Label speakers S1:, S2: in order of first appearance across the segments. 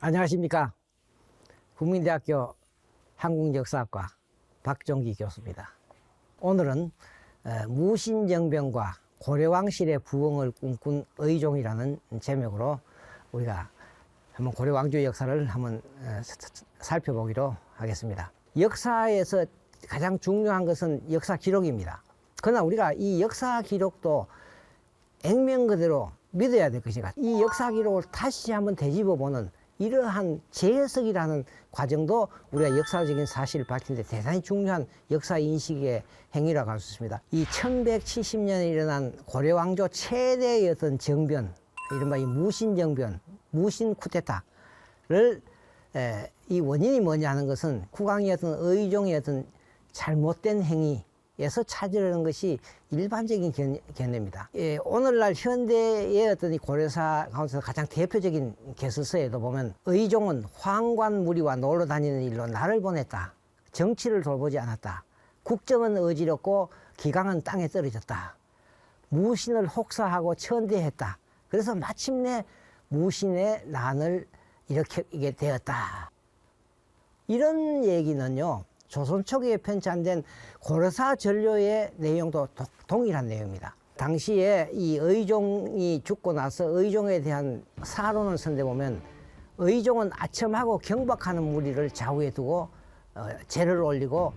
S1: 안녕하십니까. 국민대학교 한국역사학과 박종기 교수입니다. 오늘은 무신정변과 고려왕실의 부흥을 꿈꾼 의종이라는 제목으로 우리가 한번 고려왕조의 역사를 한번 살펴보기로 하겠습니다. 역사에서 가장 중요한 것은 역사 기록입니다. 그러나 우리가 이 역사 기록도 액면 그대로 믿어야 될 것인가. 이 역사 기록을 다시 한번 되짚어보는 이러한 재해석이라는 과정도 우리가 역사적인 사실을 밝히는데 대단히 중요한 역사 인식의 행위라고 할 수 있습니다. 이 1170년에 일어난 고려왕조 최대의 어떤 정변, 이른바 이 무신정변, 무신 쿠데타를 이 원인이 뭐냐 하는 것은 국왕의 어떤 의종의 어떤 잘못된 행위에서 찾으려는 것이 일반적인 견해입니다. 오늘날 현대의 어떤 이 고려사 가운데서 가장 대표적인 개서서에도 보면 의종은 황관 무리와 놀러 다니는 일로 나를 보냈다. 정치를 돌보지 않았다. 국정은 어지럽고 기강은 땅에 떨어졌다. 무신을 혹사하고 천대했다. 그래서 마침내 무신의 난을 일으키게 되었다. 이런 얘기는요, 조선 초기에 편찬된 고려사 전료의 내용도 동일한 내용입니다. 당시에 이 의종이 죽고 나서 의종에 대한 사론을 쓴데 보면 의종은 아첨하고 경박하는 무리를 좌우에 두고 제를 올리고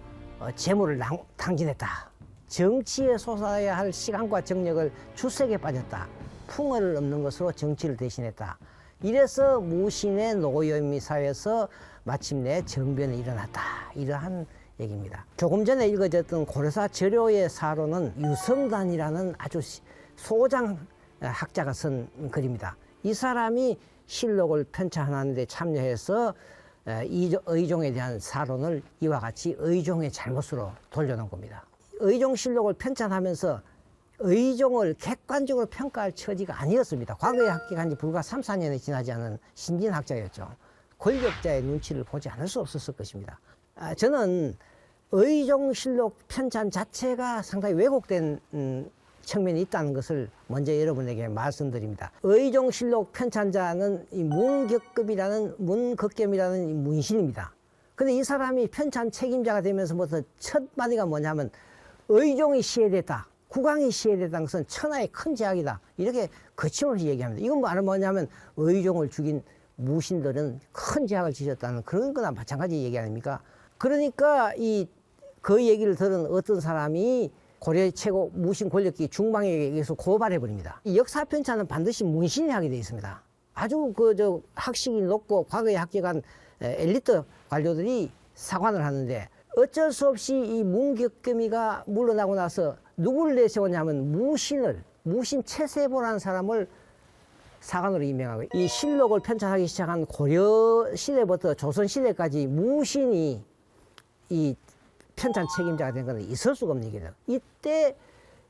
S1: 재물을 탕진했다. 정치에 쏟아야 할 시간과 정력을 주색에 빠졌다. 풍을 없는 것으로 정치를 대신했다. 이래서 무신의 노여미 사회에서 마침내 정변이 일어났다. 이러한 얘기입니다. 조금 전에 읽어졌던 고려사 절요의 사로는 유성단이라는 아주 소장 학자가 쓴 글입니다. 이 사람이 실록을 편찬하는 데 참여해서 의종에 대한 사론을 이와 같이 의종의 잘못으로 돌려놓은 겁니다. 의종실록을 편찬하면서 의종을 객관적으로 평가할 처지가 아니었습니다. 과거에 합격한 지 불과 3, 4년이 지나지 않은 신진학자였죠. 권력자의 눈치를 보지 않을 수 없었을 것입니다. 저는 의종실록 편찬 자체가 상당히 왜곡된 측면이 있다는 것을 먼저 여러분에게 말씀드립니다. 의종실록 편찬자는 이 문격급이라는 문극겸이라는 이 문신입니다. 근데 이 사람이 편찬 책임자가 되면서부터 첫 마디가 뭐냐면 의종이 시해됐다. 국왕이 시해됐다는 것은 천하의 큰 제약이다. 이렇게 거침없이 얘기합니다. 이건 뭐냐면 의종을 죽인 무신들은 큰 제약을 지셨다는 그런 거나 마찬가지 얘기 아닙니까? 그러니까 그 얘기를 들은 어떤 사람이 고려의 최고 무신 권력기 중방에 의해서 고발해버립니다. 이 역사 편찬은 반드시 문신이 하게 되어 있습니다. 아주 학식이 높고 과거에 합격한 엘리트 관료들이 사관을 하는데 어쩔 수 없이 이 문격겸이가 물러나고 나서 누구를 내세웠냐면 무신 최세보라는 사람을 사관으로 임명하고, 이 실록을 편찬하기 시작한 고려 시대부터 조선 시대까지 무신이 이 편찬 책임자가 된 것은 있을 수가 없는 얘기예요. 이때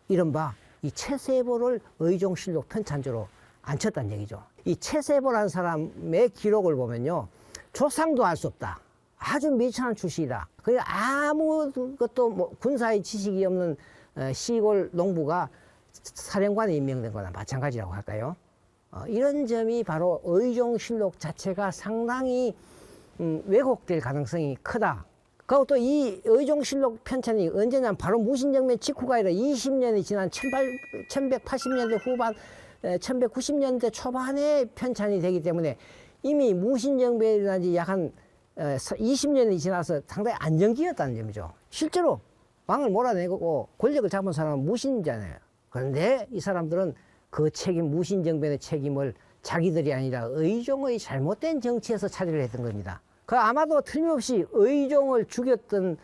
S1: 이른바 이 최세보를 의종실록 편찬조로 앉혔다는 얘기죠. 이 최세보라는 사람의 기록을 보면요, 조상도 알 수 없다. 아주 미천한 출신이다. 그러니까 아무것도 군사의 지식이 없는 시골 농부가 사령관에 임명된 거나 마찬가지라고 할까요? 이런 점이 바로 의종실록 자체가 상당히 왜곡될 가능성이 크다. 그리고 또 이 의종실록 편찬이 언제냐면 바로 무신정변 직후가 아니라 20년이 지난 1180년대 후반, 1190년대 초반에 편찬이 되기 때문에 이미 무신정변이 일어난 지 약 한 20년이 지나서 상당히 안정기였다는 점이죠. 실제로 왕을 몰아내고 권력을 잡은 사람은 무신이잖아요. 그런데 이 사람들은 그 무신정변의 책임을 자기들이 아니라 의종의 잘못된 정치에서 차지를 했던 겁니다. 아마도 틀림없이 의종을 죽였던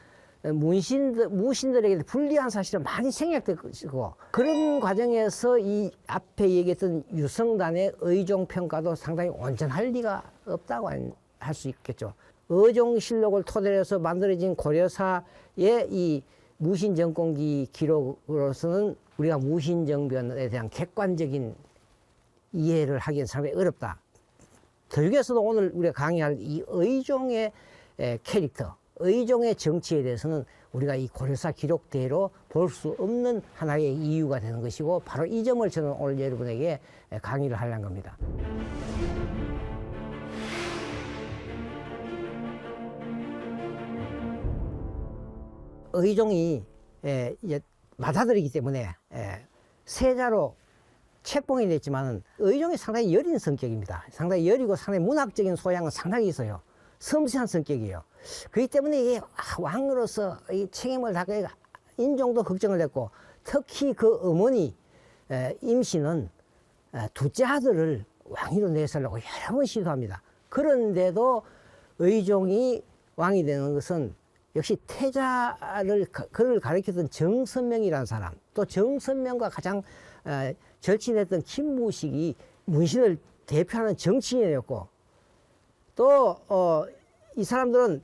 S1: 무신들에게 불리한 사실은 많이 생략될 것이고, 그런 과정에서 이 앞에 얘기했던 유성단의 의종평가도 상당히 온전할 리가 없다고 할 수 있겠죠. 의종실록을 토대로 해서 만들어진 고려사의 이 무신정권기 기록으로서는 우리가 무신정변에 대한 객관적인 이해를 하기는 상당히 어렵다. 더 중에서도 오늘 우리가 강의할 이 의종의 캐릭터, 의종의 정치에 대해서는 우리가 이 고려사 기록대로 볼 수 없는 하나의 이유가 되는 것이고, 바로 이 점을 저는 오늘 여러분에게 강의를 하려는 겁니다. 의종이 이제 맏아들이기 때문에 세자로 책봉이 됐지만 의종이 상당히 여린 성격입니다. 상당히 여리고 상당히 문학적인 소양은 상당히 있어요. 섬세한 성격이에요. 그렇기 때문에 이게 왕으로서 이 책임을 다하고 인종도 걱정을 했고, 특히 그 어머니 임씨는 둘째 아들을 왕위로 내세우려고 여러 번 시도합니다. 그런데도 의종이 왕이 되는 것은 역시 태자를 그를 가르쳤던 정선명이라는 사람, 또 정선명과 가장 절친했던 김무식이 문신을 대표하는 정치인이었고, 또 이 사람들은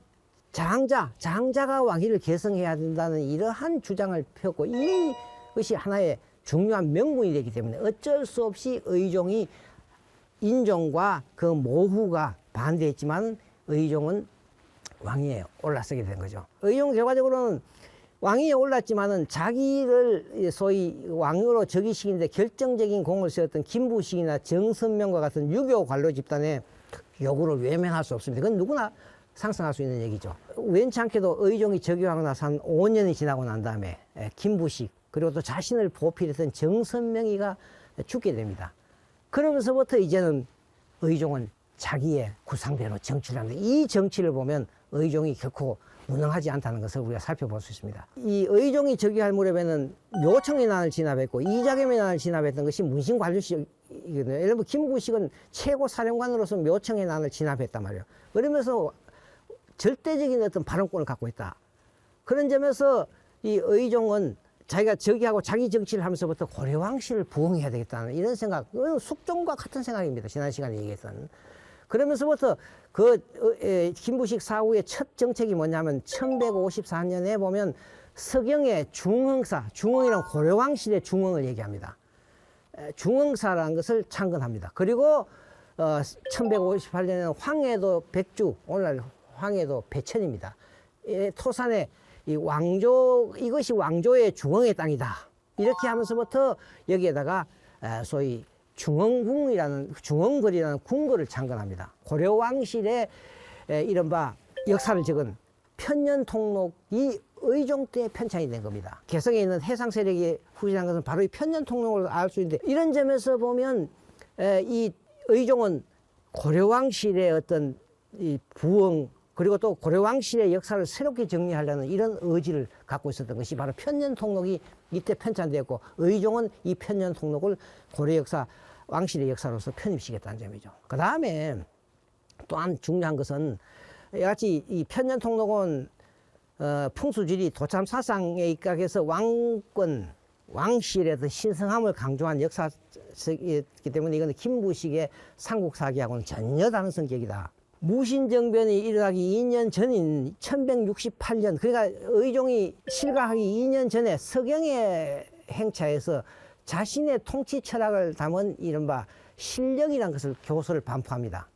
S1: 장자가 왕위를 계승해야 된다는 이러한 주장을 폈고, 이것이 하나의 중요한 명분이 되기 때문에 어쩔 수 없이 의종이 인종과 그 모후가 반대했지만 의종은 왕위에 올라서게 된 거죠. 의종 결과적으로는 왕위에 올랐지만은 자기를 소위 왕으로 즉위시키는데 결정적인 공을 세웠던 김부식이나 정선명과 같은 유교 관료 집단의 요구를 외면할 수 없습니다. 그건 누구나 상상할 수 있는 얘기죠. 우연치 않게도 의종이 즉위하고 나서 한 5년이 지나고 난 다음에 김부식, 그리고 또 자신을 보필했던 정선명이가 죽게 됩니다. 그러면서부터 이제는 의종은 자기의 구상대로 정치를 합니다. 이 정치를 보면 의종이 결코 무능하지 않다는 것을 우리가 살펴볼 수 있습니다. 이 의종이 즉위할 무렵에는 묘청의 난을 진압했고 이자겸의 난을 진압했던 것이 문신관료식이거든요. 예를 들면 김부식은 최고 사령관으로서 묘청의 난을 진압했단 말이에요. 그러면서 절대적인 어떤 발언권을 갖고 있다. 그런 점에서 이 의종은 자기가 즉위하고 자기 정치를 하면서부터 고려왕실을 부흥해야 되겠다는 이런 생각, 숙종과 같은 생각입니다. 지난 시간에 얘기했던. 그러면서부터 김부식 사후의 첫 정책이 뭐냐면 1154년에 보면 서경의 중흥사, 중흥이란 고려왕실의 중흥을 얘기합니다. 중흥사라는 것을 창건합니다. 그리고 1158년에는 황해도 백주, 오늘날 황해도 배천입니다. 토산에 이 왕조, 이것이 왕조의 중흥의 땅이다. 이렇게 하면서부터 여기에다가 소위 중흥거리라는 궁궐을 창건합니다. 고려왕실의 이른바 역사를 적은 편년통록이 의종 때 편찬이 된 겁니다. 개성에 있는 해상 세력이 후진한 것은 바로 이 편년통록을 알 수 있는데, 이런 점에서 보면 이 의종은 고려왕실의 어떤 이 부흥, 그리고 또 고려왕실의 역사를 새롭게 정리하려는 이런 의지를 갖고 있었던 것이 바로 편년통록이 이때 편찬되었고, 의종은 이 편년통록을 고려 역사, 왕실의 역사로서 편입시켰다는 점이죠. 그 다음에 또한 중요한 것은 이같이 이 편년통록은 풍수지리 도참사상에 입각해서 왕권, 왕실의 신성함을 강조한 역사이기 때문에 이건 김부식의 삼국사기하고는 전혀 다른 성격이다. 무신정변이 일어나기 2년 전인 1168년, 그러니까 의종이 실가하기 2년 전에 서경의 행차에서 자신의 통치 철학을 담은 이른바 실령이라는 것을 교서를 반포합니다.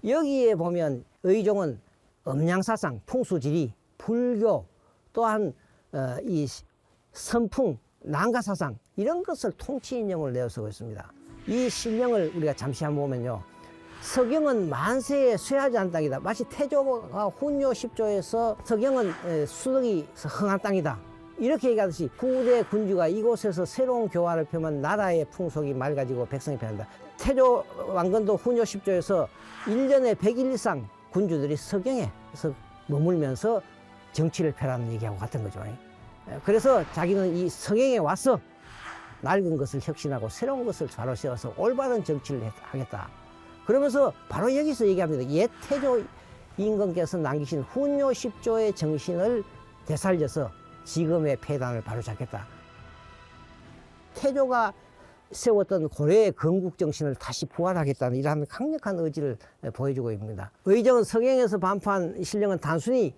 S1: 여기에 보면 의종은 음양사상, 풍수지리, 불교, 또한 이 선풍, 난가사상 이런 것을 통치 인형을 내어서고 있습니다. 이 실령을 우리가 잠시 한번 보면요, 서경은 만세에 쇠하지 않은 땅이다. 마치 태조가 훈요 10조에서 서경은 수덕이 흥한 땅이다. 이렇게 얘기하듯이 후대 군주가 이곳에서 새로운 교화를 펴면 나라의 풍속이 맑아지고 백성이 편한다. 태조 왕건도 훈요 10조에서 1년에 100일 이상 군주들이 서경에서 머물면서 정치를 펴라는 얘기하고 같은 거죠. 그래서 자기는 이 서경에 와서 낡은 것을 혁신하고 새로운 것을 바로 세워서 올바른 정치를 하겠다. 그러면서 바로 여기서 얘기합니다. 옛 태조 임금께서 남기신 훈요 10조의 정신을 되살려서 지금의 폐단을 바로잡겠다. 태조가 세웠던 고려의 건국 정신을 다시 부활하겠다는 이러한 강력한 의지를 보여주고 있습니다. 의정은 서경에서 반포한 신령은 단순히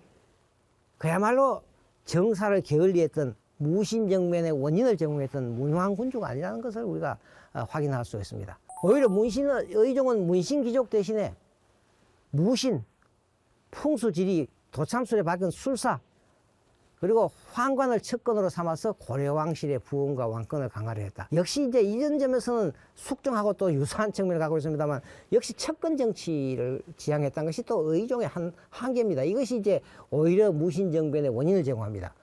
S1: 그야말로 정사를 게을리했던 무신정변의 원인을 제공했던 문왕군주가 아니라는 것을 우리가 확인할 수 있습니다. 오히려 의종은 문신귀족 대신에 무신, 풍수지리, 도참술에 박은 술사, 그리고 황관을 척건으로 삼아서 고려왕실의 부흥과 왕권을 강화를 했다. 역시 이제 이런 점에서는 숙종하고 또 유사한 측면을 갖고 있습니다만, 역시 척건 정치를 지향했다는 것이 또 의종의 한계입니다. 이것이 이제 오히려 무신정변의 원인을 제공합니다.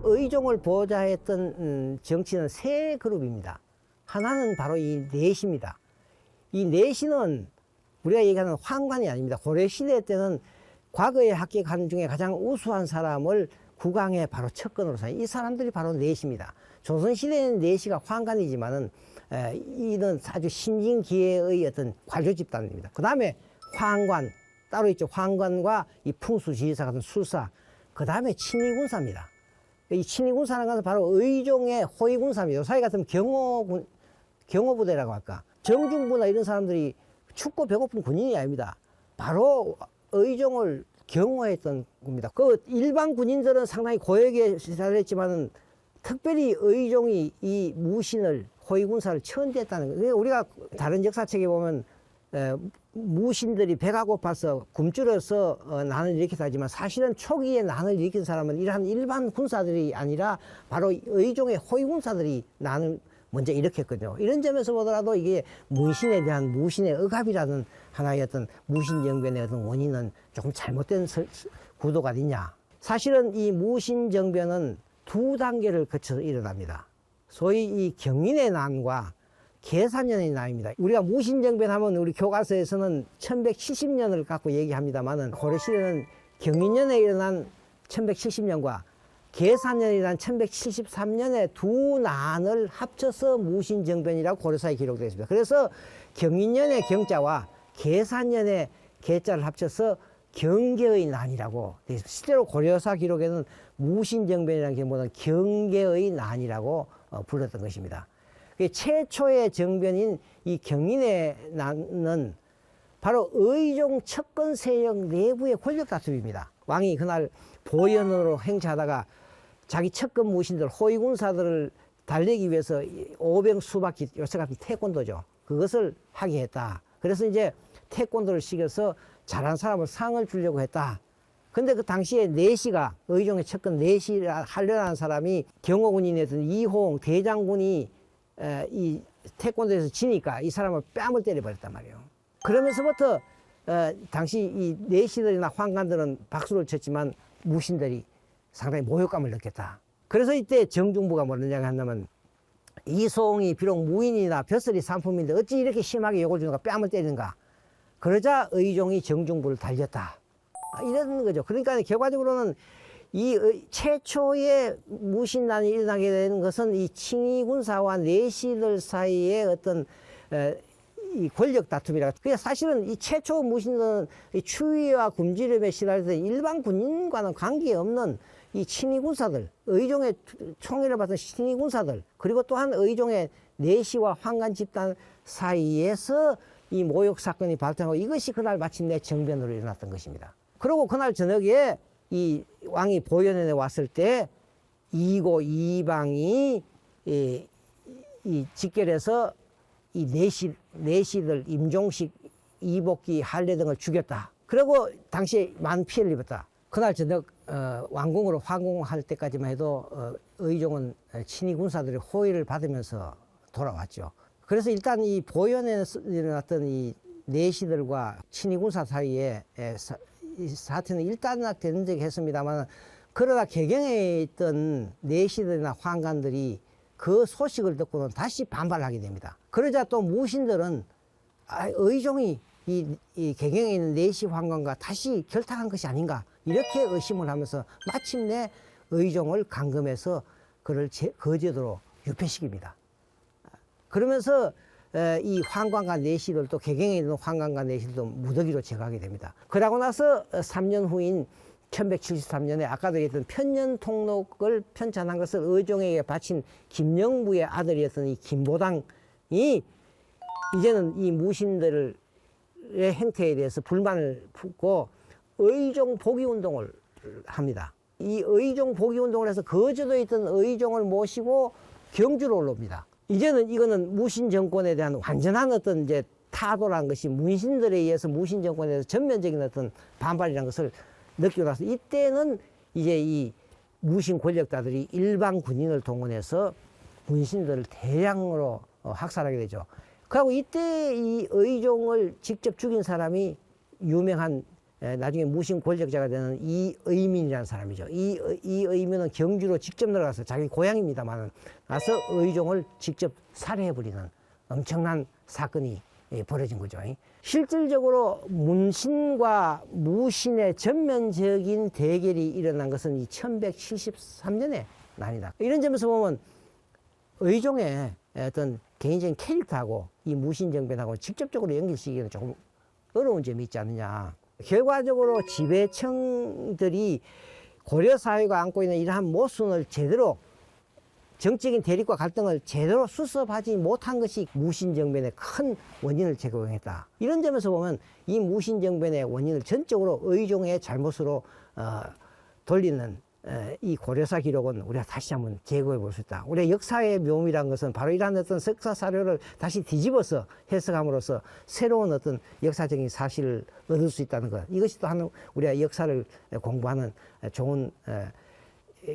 S1: 의종을 보좌했던 정치는 세 그룹입니다. 하나는 바로 이 내시입니다. 이 내시는 우리가 얘기하는 황관이 아닙니다. 고려시대 때는 과거에 합격한 중에 가장 우수한 사람을 국왕의 바로 척건으로 삼는 이 사람들이 바로 내시입니다. 조선시대에는 내시가 황관이지만은 이는 아주 신진기회의 어떤 관료 집단입니다. 그 다음에 황관 따로 있죠. 황관과 이 풍수지휘사 같은 술사, 그 다음에 친위군사입니다. 이 친위군사라는 것은 바로 의종의 호위군사입니다. 요사이 같으면 경호부대라고 할까. 정중부나 이런 사람들이 춥고 배고픈 군인이 아닙니다. 바로 의종을 경호했던 겁니다. 그 일반 군인들은 상당히 고액에 시달했지만은 특별히 의종이 이 무신을 호위군사를 천대했다는 거예요. 우리가 다른 역사책에 보면 무신들이 배가 고파서 굶주려서 난을 일으키다 하지만 사실은 초기에 난을 일으킨 사람은 이러한 일반 군사들이 아니라 바로 의종의 호위군사들이 난을 먼저 일으켰거든요. 이런 점에서 보더라도 이게 문신에 대한 무신의 억압이라는 하나의 어떤 무신정변의 어떤 원인은 조금 잘못된 구도가 있냐. 사실은 이 무신정변은 두 단계를 거쳐서 일어납니다. 소위 이 경인의 난과 계산년의 난입니다. 우리가 무신정변하면 우리 교과서에서는 1170년을 갖고 얘기합니다만은 고려시대는 경인년에 일어난 1170년과 계산년이란 1173년에 두 난을 합쳐서 무신정변이라고 고려사에 기록되어 있습니다. 그래서 경인년의 경자와 계산년의 계자를 합쳐서 경계의 난이라고 되어 있습니다. 실제로 고려사 기록에는 무신정변이라는 게보다는 경계의 난이라고 불렀던 것입니다. 최초의 정변인 이 경인의 난은 바로 의종 척건 세력 내부의 권력 다툼입니다. 왕이 그날 보현으로 행차하다가 자기 척건 무신들 호위군사들을 달래기 위해서 오병 수바퀴 요새같이 태권도죠. 그것을 하게 했다. 그래서 이제 태권도를 시켜서 잘한 사람을 상을 주려고 했다. 근데 그 당시에 내시가 의종의 척건 내시라 하려는 사람이 경호군인이었던 이호홍 대장군이 이 태권도에서 지니까 이 사람을 뺨을 때려버렸단 말이에요. 그러면서부터 당시 이 내시들이나 황관들은 박수를 쳤지만 무신들이 상당히 모욕감을 느꼈다. 그래서 이때 정중부가 뭐냐고 한다면 이소홍이 비록 무인이나 벼슬이 상품인데 어찌 이렇게 심하게 욕을 주는가 뺨을 때리는가. 그러자 의종이 정중부를 달렸다. 이런 거죠. 그러니까 결과적으로는 이 최초의 무신난이 일어나게 되는 것은 이 친위군사와 내시들 사이의 어떤 이 권력 다툼이라. 그게 사실은 이 최초 무신은 이 추위와 굶주림에 시달리던 일반 군인과는 관계없는 이 친위군사들, 의종의 총애를 받은 친위군사들, 그리고 또한 의종의 내시와 황관 집단 사이에서 이 모욕 사건이 발생하고 이것이 그날 마침내 정변으로 일어났던 것입니다. 그리고 그날 저녁에 이 왕이 보현에 왔을 때 이고 이방이 이 직결해서 이 내시들 임종식, 이복기, 할례 등을 죽였다. 그리고 당시에 많은 피해를 입었다. 그날 저녁 왕궁으로 화궁할 때까지만 해도 의종은 친위군사들의 호의를 받으면서 돌아왔죠. 그래서 일단 이 보현에 일어났던 이 내시들과 친위군사 사이에 이 사태는 일단락되는 적이 했습니다만, 그러다 개경에 있던 내시들이나 황관들이 그 소식을 듣고는 다시 반발하게 됩니다. 그러자 또 무신들은 의종이 이 개경에 있는 내시 황관과 다시 결탁한 것이 아닌가 이렇게 의심을 하면서 마침내 의종을 감금해서 그를 거제도로 유폐시킵니다. 그러면서 이 황관과 내시들도 개경에 있는 황관과 내시들도 무더기로 제거하게 됩니다. 그러고 나서 3년 후인 1173년에 아까도 얘기했던 편년통록을 편찬한 것을 의종에게 바친 김영부의 아들이었던 이 김보당이 이제는 이 무신들의 행태에 대해서 불만을 품고 의종 복위운동을 합니다. 이 의종 복위운동을 해서 거제도에 있던 의종을 모시고 경주로 올라옵니다. 이제는 이거는 무신 정권에 대한 완전한 어떤 이제 타도라는 것이 문신들에 의해서 무신 정권에 대해서 전면적인 어떤 반발이라는 것을 느끼고 나서 이때는 이제 이 무신 권력자들이 일반 군인을 동원해서 문신들을 대량으로 학살하게 되죠. 그리고 이때 이 의종을 직접 죽인 사람이 유명한 나중에 무신 권력자가 되는 이의민이라는 사람이죠. 이의민은 경주로 직접 들어가서 자기 고향입니다만 가서 의종을 직접 살해해버리는 엄청난 사건이 벌어진 거죠. 실질적으로 문신과 무신의 전면적인 대결이 일어난 것은 이 1173년에 난이다. 이런 점에서 보면 의종의 어떤 개인적인 캐릭터하고 이 무신정변하고 직접적으로 연결시키기는 조금 어려운 점이 있지 않느냐. 결과적으로 지배층들이 고려사회가 안고 있는 이러한 모순을 제대로 정치적인 대립과 갈등을 제대로 수습하지 못한 것이 무신정변의 큰 원인을 제공했다. 이런 점에서 보면 이 무신정변의 원인을 전적으로 의종의 잘못으로 돌리는 이 고려사 기록은 우리가 다시 한번 재고해 볼 수 있다. 우리의 역사의 묘미란 것은 바로 이러한 어떤 역사 사료를 다시 뒤집어서 해석함으로써 새로운 어떤 역사적인 사실을 얻을 수 있다는 것. 이것이 또 한 우리가 역사를 공부하는 좋은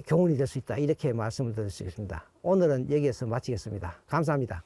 S1: 교훈이 될 수 있다. 이렇게 말씀을 드릴 수 있습니다. 오늘은 여기에서 마치겠습니다. 감사합니다.